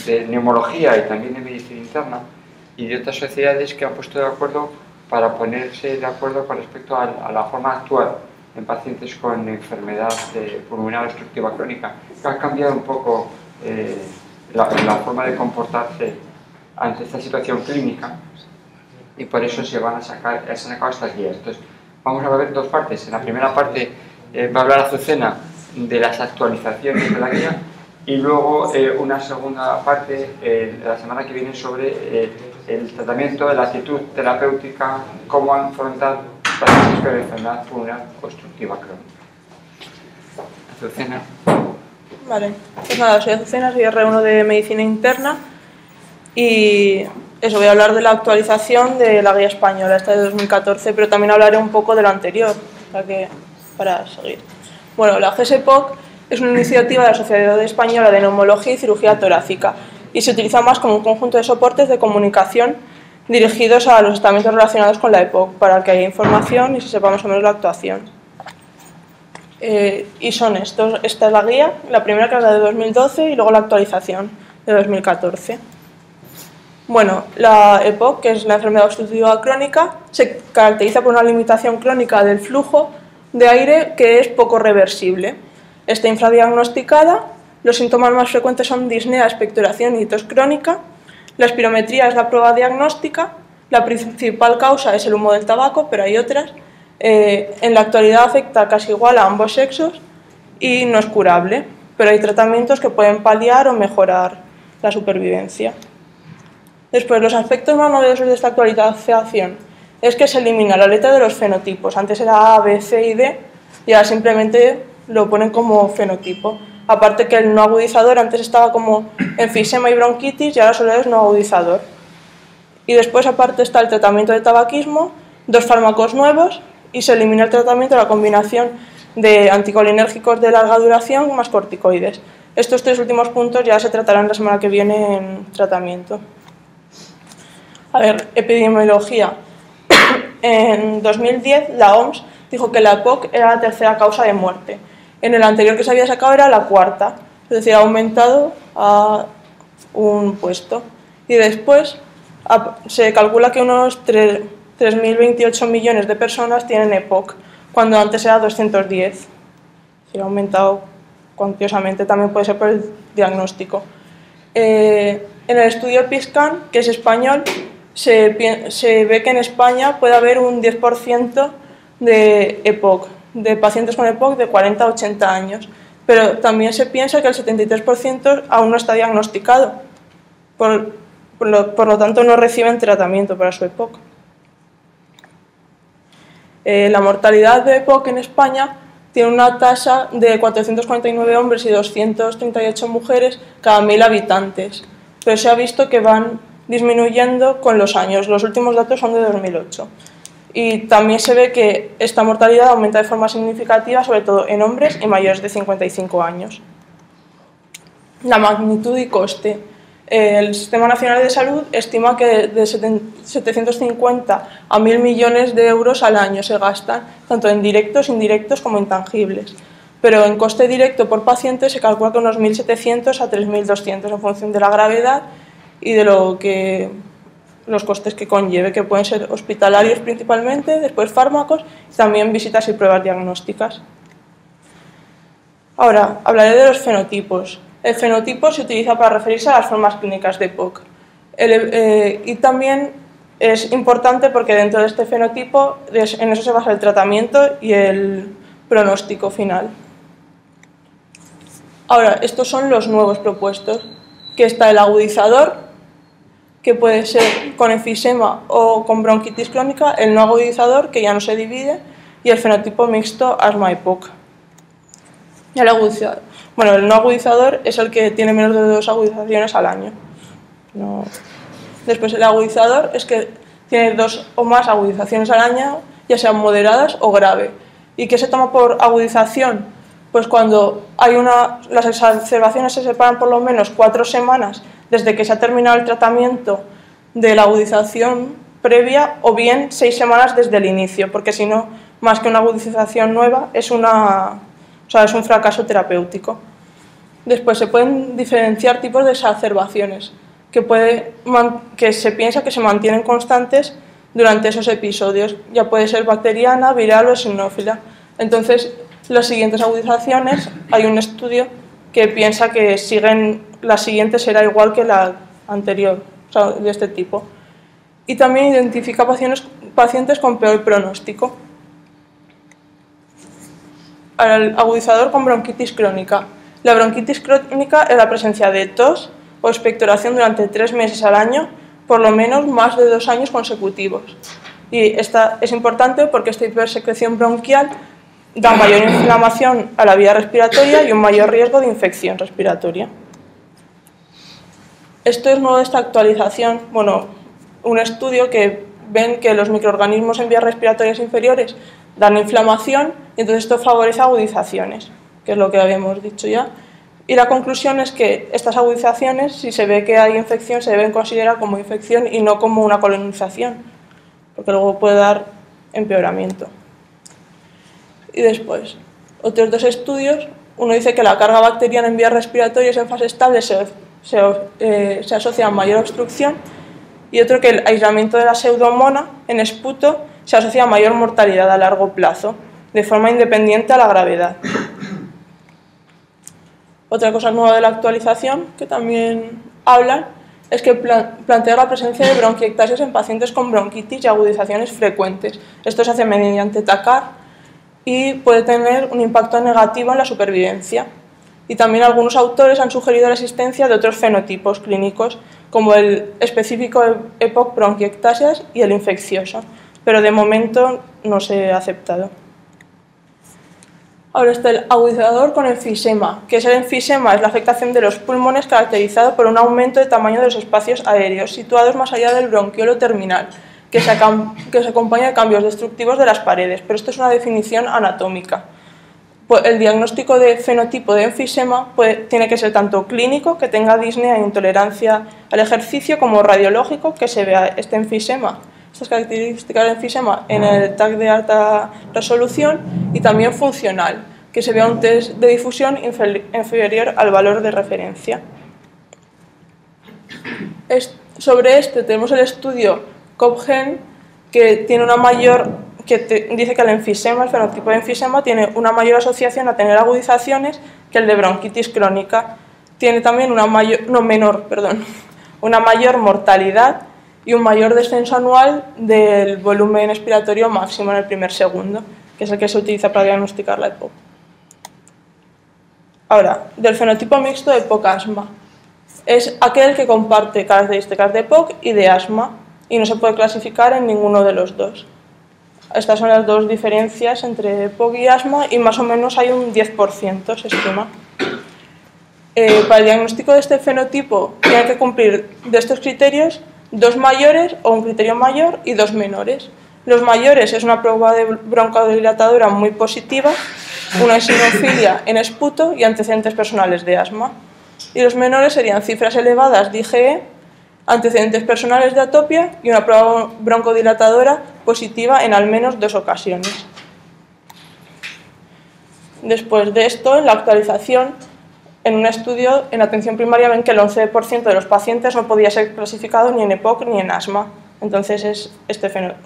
de neumología y también de medicina interna y de otras sociedades que han puesto de acuerdo para ponerse de acuerdo con respecto a la forma actual en pacientes con enfermedad pulmonar obstructiva crónica, que ha cambiado un poco la forma de comportarse ante esta situación clínica y por eso se han sacado estas guías. Entonces, vamos a ver dos partes. En la primera parte va a hablar Azucena de las actualizaciones de la guía y luego una segunda parte la semana que viene sobre el tratamiento, la actitud terapéutica, cómo afrontar pacientes con enfermedad pulmonar obstructiva crónica. Azucena. Vale, pues nada, soy Azucena, soy R1 de Medicina Interna y eso, voy a hablar de la actualización de la guía española, esta de 2014, pero también hablaré un poco de lo anterior, para seguir. Bueno, la GSPOC es una iniciativa de la Sociedad Española de Neumología y Cirugía Torácica y se utiliza más como un conjunto de soportes de comunicación dirigidos a los estamentos relacionados con la EPOC, para que haya información y se sepa más o menos la actuación. Y son estos, esta es la guía, la primera que es la de 2012 y luego la actualización de 2014. Bueno, la EPOC, que es la enfermedad obstructiva crónica, se caracteriza por una limitación crónica del flujo de aire que es poco reversible. Está infradiagnosticada, los síntomas más frecuentes son disnea, expectoración y tos crónica. La espirometría es la prueba diagnóstica, la principal causa es el humo del tabaco, pero hay otras. En la actualidad afecta casi igual a ambos sexos y no es curable, pero hay tratamientos que pueden paliar o mejorar la supervivencia. Después, los aspectos más novedosos de esta actualización es que se elimina la letra de los fenotipos. Antes era A, B, C y D y ahora simplemente lo ponen como fenotipo. Aparte que el no agudizador antes estaba como enfisema y bronquitis y ahora solo es no agudizador. Y después aparte está el tratamiento de tabaquismo, 2 fármacos nuevos y se elimina el tratamiento de la combinación de anticolinérgicos de larga duración más corticoides. Estos 3 últimos puntos ya se tratarán la semana que viene en tratamiento. A ver, epidemiología. En 2010 la OMS dijo que la EPOC era la tercera causa de muerte. En el anterior que se había sacado era la cuarta, es decir, ha aumentado a un puesto. Y después se calcula que unos 3.028 millones de personas tienen EPOC, cuando antes era 210. Ha aumentado cuantiosamente, también puede ser por el diagnóstico. En el estudio PISCAN, que es español, se ve que en España puede haber un 10% de EPOC, de pacientes con EPOC de 40 a 80 años, pero también se piensa que el 73% aún no está diagnosticado, por lo tanto no reciben tratamiento para su EPOC. La mortalidad de EPOC en España tiene una tasa de 449 hombres y 238 mujeres cada 1000 habitantes, pero se ha visto que van disminuyendo con los años. Los últimos datos son de 2008. Y también se ve que esta mortalidad aumenta de forma significativa, sobre todo en hombres y mayores de 55 años. La magnitud y coste. El Sistema Nacional de Salud estima que de 750 a 1.000 millones de euros al año se gastan, tanto en directos, indirectos como intangibles. Pero en coste directo por paciente se calcula que unos 1.700 a 3.200 en función de la gravedad y de los costes que conlleve, que pueden ser hospitalarios principalmente, después fármacos y también visitas y pruebas diagnósticas. Ahora, hablaré de los fenotipos. El fenotipo se utiliza para referirse a las formas clínicas de EPOC. Y también es importante porque dentro de este fenotipo en eso se basa el tratamiento y el pronóstico final. Ahora, estos son los nuevos propuestos, que está el agudizador, que puede ser con enfisema o con bronquitis crónica, el no agudizador, que ya no se divide, y el fenotipo mixto asma-EPOC. Y el agudizador. Bueno, el no agudizador es el que tiene menos de 2 agudizaciones al año. Después el agudizador es que tiene 2 o más agudizaciones al año, ya sean moderadas o grave. ¿Y qué se toma por agudización? Pues cuando hay las exacerbaciones se separan por lo menos 4 semanas desde que se ha terminado el tratamiento de la agudización previa, o bien 6 semanas desde el inicio, porque si no, más que una agudización nueva, es un fracaso terapéutico. Después se pueden diferenciar tipos de exacerbaciones, que se piensa que se mantienen constantes durante esos episodios. Ya puede ser bacteriana, viral o eosinófila. Entonces, las siguientes agudizaciones, hay un estudio que piensa que la siguiente será igual que la anterior, o sea, de este tipo. Y también identifica pacientes con peor pronóstico. Para el agudizador con bronquitis crónica. La bronquitis crónica es la presencia de tos o expectoración durante 3 meses al año, por lo menos más de 2 años consecutivos. Y esta es importante porque esta hipersecreción bronquial da mayor inflamación a la vía respiratoria y un mayor riesgo de infección respiratoria. Esto es nuevo de esta actualización, un estudio que ven que los microorganismos en vías respiratorias inferiores dan inflamación y entonces esto favorece agudizaciones, que es lo que habíamos dicho ya. Y la conclusión es que estas agudizaciones, si se ve que hay infección, se deben considerar como infección y no como una colonización, porque luego puede dar empeoramiento. Y después, otros 2 estudios, uno dice que la carga bacteriana en vías respiratorias en fase estable se asocia a mayor obstrucción, y otro que el aislamiento de la pseudomonas en esputo se asocia a mayor mortalidad a largo plazo, de forma independiente a la gravedad. Otra cosa nueva de la actualización que también hablan es que plantea la presencia de bronquiectasias en pacientes con bronquitis y agudizaciones frecuentes. Esto se hace mediante TACAR y puede tener un impacto negativo en la supervivencia. Y también algunos autores han sugerido la existencia de otros fenotipos clínicos, como el específico EPOC bronquiectasias y el infeccioso, pero de momento no se ha aceptado. Ahora está el agudizador con enfisema, que es el enfisema, es la afectación de los pulmones caracterizado por un aumento de tamaño de los espacios aéreos situados más allá del bronquiolo terminal, que se acompaña de cambios destructivos de las paredes, pero esto es una definición anatómica. El diagnóstico de fenotipo de enfisema tiene que ser tanto clínico, que tenga disnea e intolerancia al ejercicio, como radiológico, que se vea este enfisema, estas características de enfisema en el TAC de alta resolución, y también funcional, que se vea un test de difusión inferior al valor de referencia. Sobre este tenemos el estudio COPGEN, que dice que el enfisema, el fenotipo de enfisema, tiene una mayor asociación a tener agudizaciones que el de bronquitis crónica. Tiene también una mayor mortalidad y un mayor descenso anual del volumen expiratorio máximo en el primer segundo, que es el que se utiliza para diagnosticar la EPOC. Ahora, del fenotipo mixto de EPOC-asma. Es aquel que comparte características de EPOC y de asma, y no se puede clasificar en ninguno de los dos. Estas son las 2 diferencias entre EPOC y asma, y más o menos hay un 10%, se estima. Para el diagnóstico de este fenotipo tiene que cumplir de estos criterios 2 mayores o un criterio mayor y 2 menores. Los mayores es una prueba de broncodilatadora muy positiva, una eosinofilia en esputo y antecedentes personales de asma. Y los menores serían cifras elevadas de IgE, antecedentes personales de atopia y una prueba broncodilatadora positiva en al menos 2 ocasiones. Después de esto, en la actualización, en un estudio en atención primaria ven que el 11% de los pacientes no podía ser clasificado ni en EPOC ni en asma. Entonces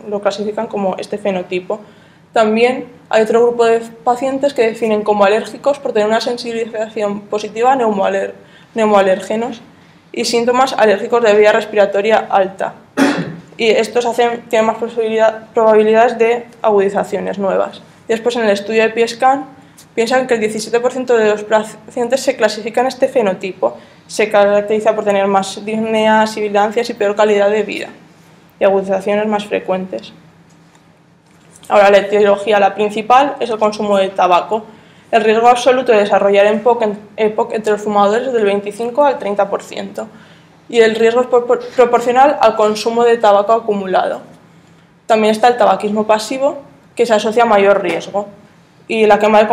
lo clasifican como este fenotipo. También hay otro grupo de pacientes que definen como alérgicos por tener una sensibilización positiva a neumoalérgenos y síntomas alérgicos de vía respiratoria alta. Y estos tienen más probabilidades de agudizaciones nuevas. Después, en el estudio de PIESCAN, piensan que el 17% de los pacientes se clasifican en este fenotipo. Se caracteriza por tener más disnea, sibilancias y peor calidad de vida, y agudizaciones más frecuentes. Ahora, la etiología, la principal, es el consumo de tabaco. El riesgo absoluto de desarrollar EPOC entre los fumadores es del 25 al 30%, y el riesgo es proporcional al consumo de tabaco acumulado. También está el tabaquismo pasivo, que se asocia a mayor riesgo, y la quema de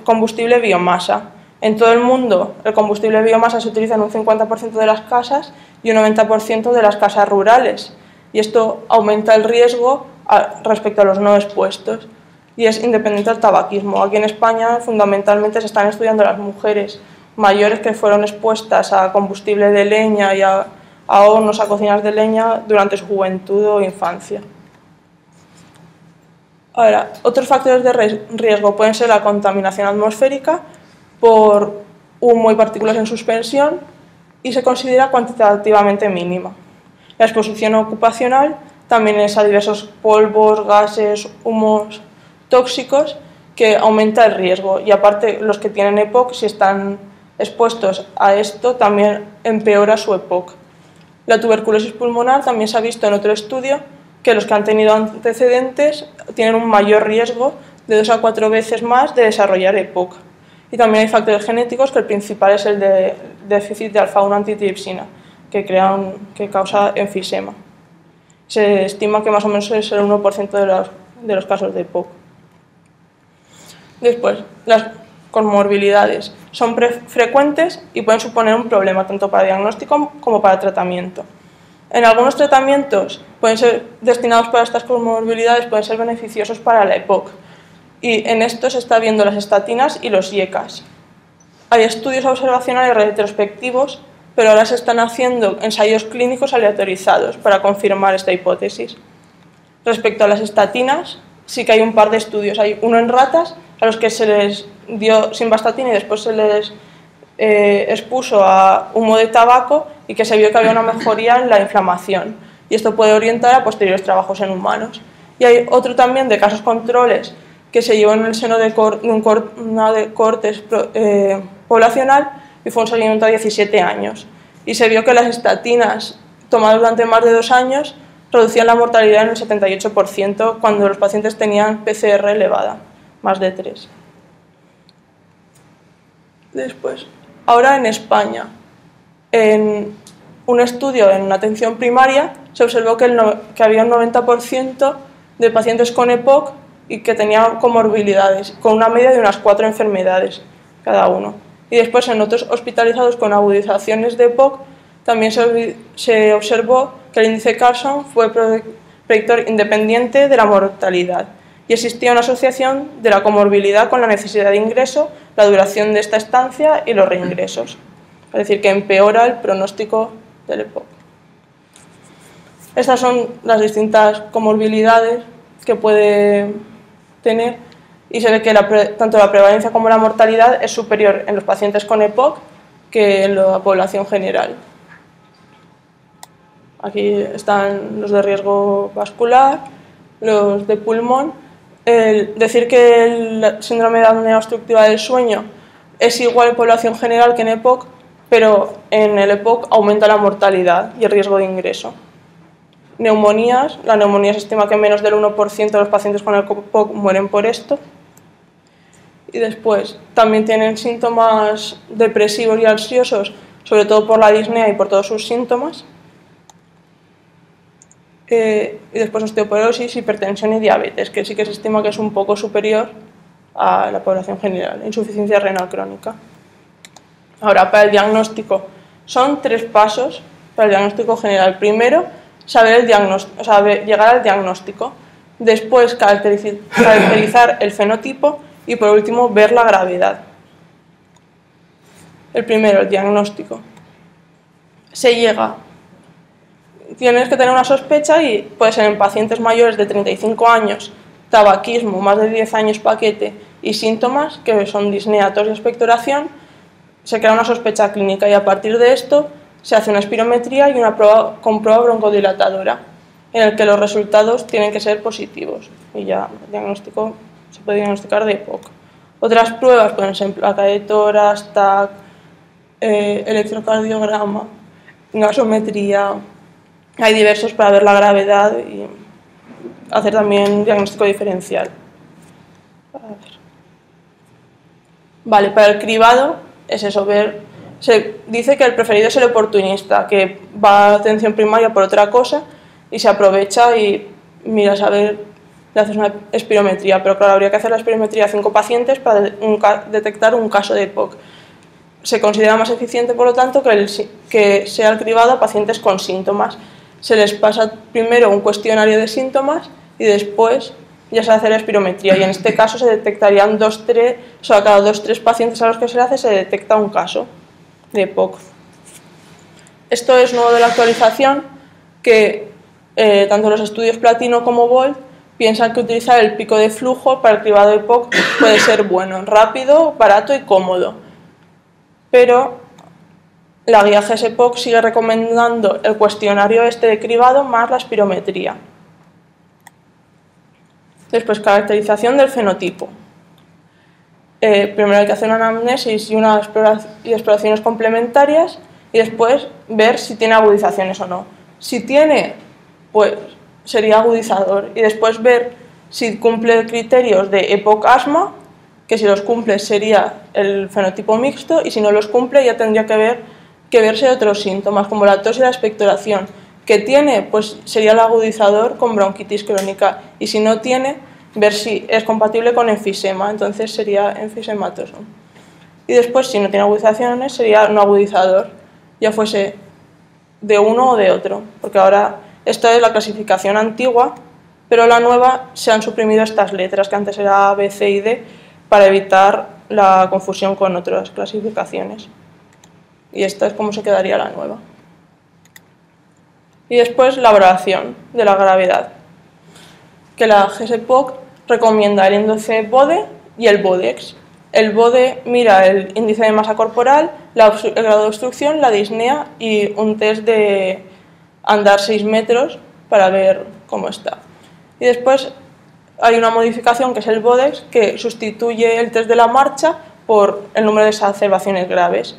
combustible biomasa. En todo el mundo, el combustible biomasa se utiliza en un 50% de las casas y un 90% de las casas rurales, y esto aumenta el riesgo respecto a los no expuestos, y es independiente del tabaquismo. Aquí en España, fundamentalmente, se están estudiando las mujeres mayores que fueron expuestas a combustible de leña y a hornos, a cocinas de leña durante su juventud o infancia. Ahora, otros factores de riesgo pueden ser la contaminación atmosférica por humo y partículas en suspensión y se considera cuantitativamente mínima. La exposición ocupacional también es a diversos polvos, gases, humos tóxicos que aumenta el riesgo y aparte los que tienen EPOC, si están expuestos a esto, también empeora su EPOC. La tuberculosis pulmonar también se ha visto en otro estudio que los que han tenido antecedentes tienen un mayor riesgo de 2 a 4 veces más de desarrollar EPOC. Y también hay factores genéticos, que el principal es el de déficit de alfa-1 antitripsina, que causa enfisema. Se estima que más o menos es el 1% de los casos de EPOC. Después, las comorbilidades son frecuentes y pueden suponer un problema tanto para diagnóstico como para tratamiento. En algunos tratamientos pueden ser destinados para estas comorbilidades, pueden ser beneficiosos para la EPOC. Y en esto se está viendo las estatinas y los IECAS. Hay estudios observacionales retrospectivos, pero ahora se están haciendo ensayos clínicos aleatorizados para confirmar esta hipótesis. Respecto a las estatinas, sí que hay un par de estudios. Hay uno en ratas, a los que se les dio simvastatina y después se les expuso a humo de tabaco y que se vio que había una mejoría en la inflamación. Y esto puede orientar a posteriores trabajos en humanos. Y hay otro también de casos controles que se llevó en el seno de una cortes poblacional y fue un seguimiento a 17 años. Y se vio que las estatinas tomadas durante más de 2 años reducían la mortalidad en el 78% cuando los pacientes tenían PCR elevada, más de 3. Después, ahora en España, en un estudio en atención primaria se observó que había un 90% de pacientes con EPOC y que tenían comorbilidades, con una media de unas 4 enfermedades cada uno. Y después en otros hospitalizados con agudizaciones de EPOC también se observó que el índice Carson fue predictor independiente de la mortalidad y existía una asociación de la comorbilidad con la necesidad de ingreso, la duración de esta estancia y los reingresos. Es decir, que empeora el pronóstico del EPOC. Estas son las distintas comorbilidades que puede tener y se ve que tanto la prevalencia como la mortalidad es superior en los pacientes con EPOC que en la población general. Aquí están los de riesgo vascular, los de pulmón. Decir que el síndrome de apnea obstructiva del sueño es igual en población general que en EPOC, pero en el EPOC aumenta la mortalidad y el riesgo de ingreso. Neumonías, la neumonía se estima que menos del 1% de los pacientes con el EPOC mueren por esto. Y después también tienen síntomas depresivos y ansiosos, sobre todo por la disnea y por todos sus síntomas. Y después osteoporosis, hipertensión y diabetes, que sí que se estima que es un poco superior a la población general, insuficiencia renal crónica. Ahora, para el diagnóstico, son 3 pasos para el diagnóstico general. Primero, llegar al diagnóstico. Después, caracterizar el fenotipo y, por último, ver la gravedad. El primero, el diagnóstico. Tienes que tener una sospecha y puede ser en pacientes mayores de 35 años, tabaquismo, más de 10 años paquete y síntomas, que son disnea, tos y expectoración. Se crea una sospecha clínica y a partir de esto se hace una espirometría y una prueba con prueba broncodilatadora, en el que los resultados tienen que ser positivos y ya se puede diagnosticar de EPOC. Otras pruebas pueden ser placa de tórax, TAC, electrocardiograma, gasometría. Hay diversos para ver la gravedad y hacer también diagnóstico diferencial. Vale, para el cribado es eso, se dice que el preferido es el oportunista, que va a atención primaria por otra cosa y se aprovecha y miras a ver, le haces una espirometría, pero claro, habría que hacer la espirometría a 5 pacientes para detectar un caso de EPOC. Se considera más eficiente, por lo tanto, que sea el cribado a pacientes con síntomas. Se les pasa primero un cuestionario de síntomas y después ya se hace la espirometría y en este caso se detectarían cada 2-3 pacientes a los que se le hace se detecta un caso de EPOC. Esto es nuevo de la actualización, que tanto los estudios Platino como Volt piensan que utilizar el pico de flujo para el cribado de EPOC puede ser bueno, rápido, barato y cómodo. Pero la guía GES-EPOC sigue recomendando el cuestionario de cribado más la espirometría. Después, caracterización del fenotipo. Primero hay que hacer una anamnesis y exploraciones complementarias y después ver si tiene agudizaciones o no. Si tiene, pues sería agudizador y después ver si cumple criterios de EPOC-asma, que si los cumple sería el fenotipo mixto y si no los cumple ya tendría que verse otros síntomas como la tos y la expectoración. Que tiene, pues sería el agudizador con bronquitis crónica y si no tiene, ver si es compatible con enfisema, entonces sería enfisematoso. Y después, si no tiene agudizaciones, sería no agudizador, ya fuese de uno o de otro, porque ahora esta es la clasificación antigua, pero la nueva se han suprimido estas letras, que antes era A, B, C y D, para evitar la confusión con otras clasificaciones. Y esta es como se quedaría la nueva. Y después la valoración de la gravedad, que la GES-EPOC recomienda el índice BODE y el BODEX. El BODE mira el índice de masa corporal, el grado de obstrucción, la disnea y un test de andar 6 metros para ver cómo está. Y después hay una modificación que es el BODEX, que sustituye el test de la marcha por el número de exacerbaciones graves.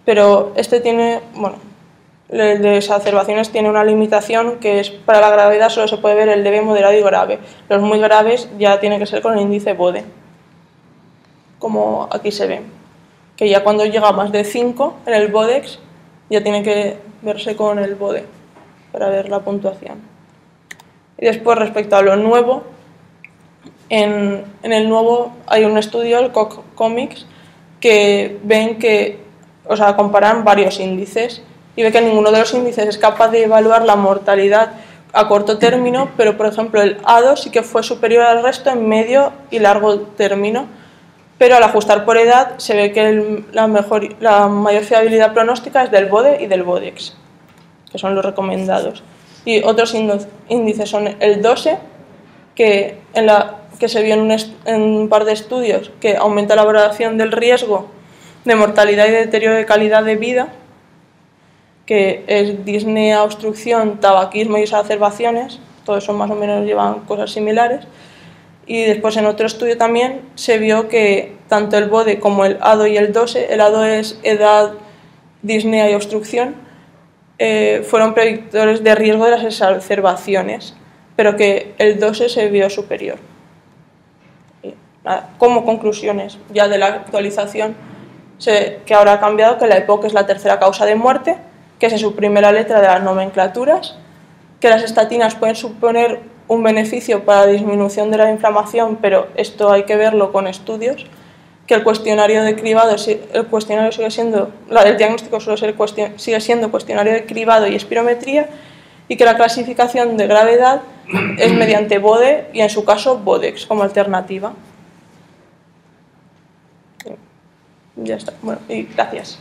Pero este tiene, bueno, el de exacerbaciones tiene una limitación que es para la gravedad solo se puede ver el leve, moderado y grave. Los muy graves ya tiene que ser con el índice BODE, como aquí se ve, que ya cuando llega a más de 5 en el BODEX ya tiene que verse con el BODE para ver la puntuación. Y después, respecto a lo nuevo, en el nuevo hay un estudio, el COMICS, que ven que, o sea, comparan varios índices y ve que ninguno de los índices es capaz de evaluar la mortalidad a corto término, pero por ejemplo el ADO sí que fue superior al resto en medio y largo término, pero al ajustar por edad se ve que la mayor fiabilidad pronóstica es del BODE y del BODEX, que son los recomendados. Y otros índices son el DOSE, que se vio en un par de estudios que aumenta la valoración del riesgo de mortalidad y de deterioro de calidad de vida, que es disnea, obstrucción, tabaquismo y exacerbaciones, todos son más o menos llevan cosas similares. Y después en otro estudio también se vio que tanto el BODE como el ADO y el DOSE, el ADO es edad, disnea y obstrucción, fueron predictores de riesgo de las exacerbaciones, pero que el DOSE se vio superior. Y nada, como conclusiones ya de la actualización, que ahora ha cambiado, que la EPOC es la tercera causa de muerte, que se suprime la letra de las nomenclaturas, que las estatinas pueden suponer un beneficio para la disminución de la inflamación, pero esto hay que verlo con estudios, que el cuestionario de cribado, el diagnóstico sigue siendo cuestionario de cribado y espirometría, y que la clasificación de gravedad es mediante BODE y en su caso BODEX como alternativa. Ya está. Bueno, y gracias.